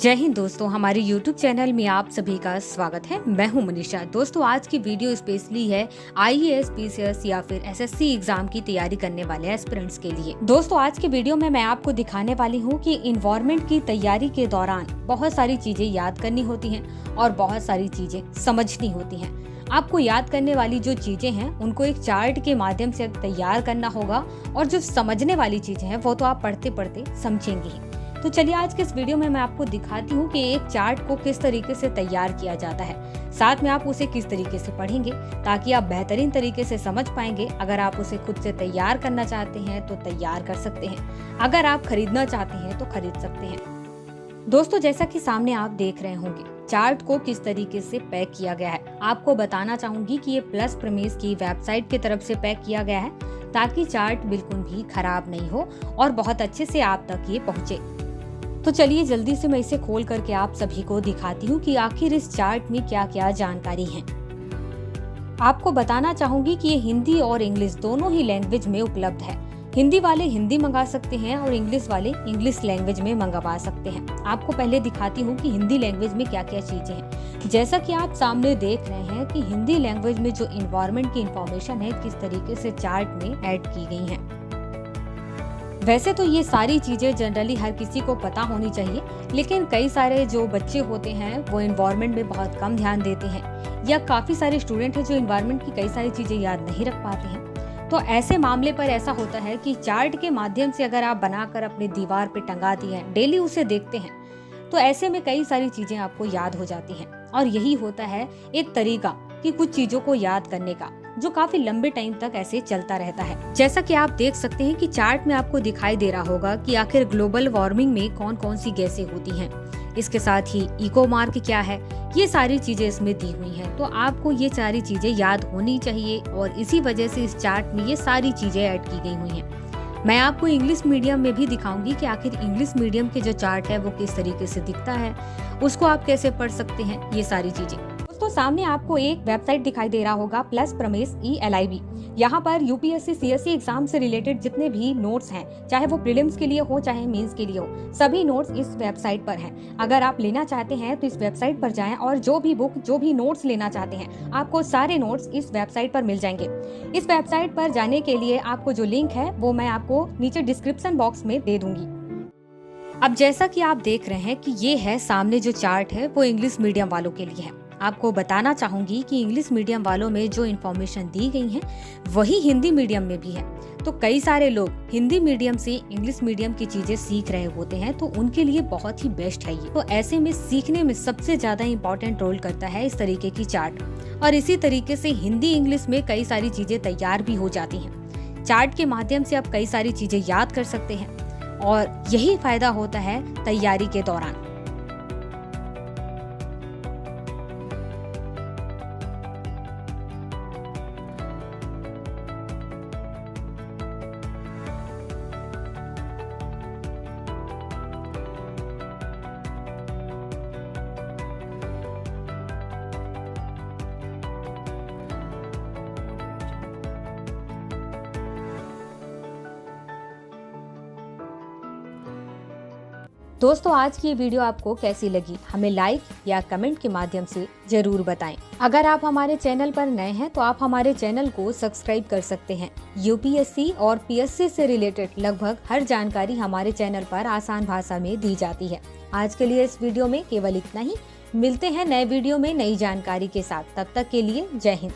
जय हिंद दोस्तों, हमारे YouTube चैनल में आप सभी का स्वागत है। मैं हूं मनीषा। दोस्तों, आज की वीडियो स्पेशली है IAS, PCS या फिर SSC एग्जाम की तैयारी करने वाले एस्पिरेंट्स के लिए। दोस्तों, आज की वीडियो में मैं आपको दिखाने वाली हूं कि इन्वायरमेंट की तैयारी के दौरान बहुत सारी चीजें याद करनी होती हैं और बहुत सारी चीजें समझनी होती हैं। आपको याद करने वाली जो चीजें हैं उनको एक चार्ट के माध्यम से तैयार करना होगा और जो समझने वाली चीजें हैं वो तो आप पढ़ते पढ़ते समझेंगे ही। तो चलिए आज के इस वीडियो में मैं आपको दिखाती हूँ कि एक चार्ट को किस तरीके से तैयार किया जाता है, साथ में आप उसे किस तरीके से पढ़ेंगे ताकि आप बेहतरीन तरीके से समझ पाएंगे। अगर आप उसे खुद से तैयार करना चाहते हैं तो तैयार कर सकते हैं, अगर आप खरीदना चाहते हैं तो खरीद सकते हैं। दोस्तों, जैसा कि सामने आप देख रहे होंगे चार्ट को किस तरीके से पैक किया गया है। आपको बताना चाहूंगी कि ये प्लस प्रमेश की वेबसाइट की तरफ से पैक किया गया है ताकि चार्ट बिल्कुल भी खराब नहीं हो और बहुत अच्छे से आप तक ये पहुँचे। तो चलिए जल्दी से मैं इसे खोल करके आप सभी को दिखाती हूँ कि आखिर इस चार्ट में क्या क्या जानकारी है। आपको बताना चाहूंगी कि ये हिंदी और इंग्लिश दोनों ही लैंग्वेज में उपलब्ध है। हिंदी वाले हिंदी मंगा सकते हैं और इंग्लिश वाले इंग्लिश लैंग्वेज में मंगवा सकते हैं। आपको पहले दिखाती हूँ कि हिंदी लैंग्वेज में क्या क्या चीजें हैं। जैसा कि आप सामने देख रहे हैं कि हिंदी लैंग्वेज में जो इन्वायरमेंट की इंफॉर्मेशन है किस तरीके से चार्ट में ऐड की गई है। वैसे तो ये सारी चीजें जनरली हर किसी को पता होनी चाहिए, लेकिन कई सारे जो बच्चे होते हैं वो एनवायरनमेंट में बहुत कम ध्यान देते हैं या काफी सारे स्टूडेंट हैं जो एनवायरनमेंट की कई सारी चीजें याद नहीं रख पाते हैं। तो ऐसे मामले पर ऐसा होता है कि चार्ट के माध्यम से अगर आप बनाकर अपने दीवार पे टंगा दिए हैं, डेली उसे देखते हैं, तो ऐसे में कई सारी चीजें आपको याद हो जाती हैं। और यही होता है एक तरीका कि कुछ चीजों को याद करने का, जो काफी लंबे टाइम तक ऐसे चलता रहता है। जैसा कि आप देख सकते हैं कि चार्ट में आपको दिखाई दे रहा होगा कि आखिर ग्लोबल वार्मिंग में कौन कौन सी गैसें होती हैं। इसके साथ ही इको मार्क क्या है, ये सारी चीजें इसमें दी हुई हैं। तो आपको ये सारी चीजें याद होनी चाहिए और इसी वजह से इस चार्ट में ये सारी चीजें ऐड की गई हुई हैं। मैं आपको इंग्लिश मीडियम में भी दिखाऊंगी कि आखिर इंग्लिश मीडियम के जो चार्ट है वो किस तरीके से दिखता है, उसको आप कैसे पढ़ सकते हैं, ये सारी चीजें। दोस्तों, सामने आपको एक वेबसाइट दिखाई दे रहा होगा प्लस प्रमेश ELIB। यहाँ पर UPSC CSE एग्जाम से रिलेटेड जितने भी नोट्स हैं, चाहे वो प्रीलिम्स के लिए हो चाहे मेंस के लिए हो, सभी नोट्स इस वेबसाइट पर हैं। अगर आप लेना चाहते हैं तो इस वेबसाइट पर जाएं और जो भी बुक जो भी नोट्स लेना चाहते हैं आपको सारे नोट्स इस वेबसाइट पर मिल जाएंगे। इस वेबसाइट पर जाने के लिए आपको जो लिंक है वो मैं आपको नीचे डिस्क्रिप्शन बॉक्स में दे दूंगी। अब जैसा कि आप देख रहे हैं कि ये है सामने जो चार्ट है वो इंग्लिश मीडियम वालों के लिए है। आपको बताना चाहूंगी कि इंग्लिश मीडियम वालों में जो इन्फॉर्मेशन दी गई है वही हिंदी मीडियम में भी है। तो कई सारे लोग हिंदी मीडियम से इंग्लिश मीडियम की चीजें सीख रहे होते हैं, तो उनके लिए बहुत ही बेस्ट है ये। तो ऐसे में सीखने में सबसे ज्यादा इम्पोर्टेंट रोल करता है इस तरीके की चार्ट, और इसी तरीके से हिंदी इंग्लिश में कई सारी चीजें तैयार भी हो जाती हैं। चार्ट के माध्यम से आप कई सारी चीजें याद कर सकते हैं और यही फायदा होता है तैयारी के दौरान। दोस्तों, आज की ये वीडियो आपको कैसी लगी हमें लाइक या कमेंट के माध्यम से जरूर बताएं। अगर आप हमारे चैनल पर नए हैं तो आप हमारे चैनल को सब्सक्राइब कर सकते हैं। UPSC और PSC से रिलेटेड लगभग हर जानकारी हमारे चैनल पर आसान भाषा में दी जाती है। आज के लिए इस वीडियो में केवल इतना ही। मिलते हैं नए वीडियो में नई जानकारी के साथ। तब तक के लिए जय हिंद।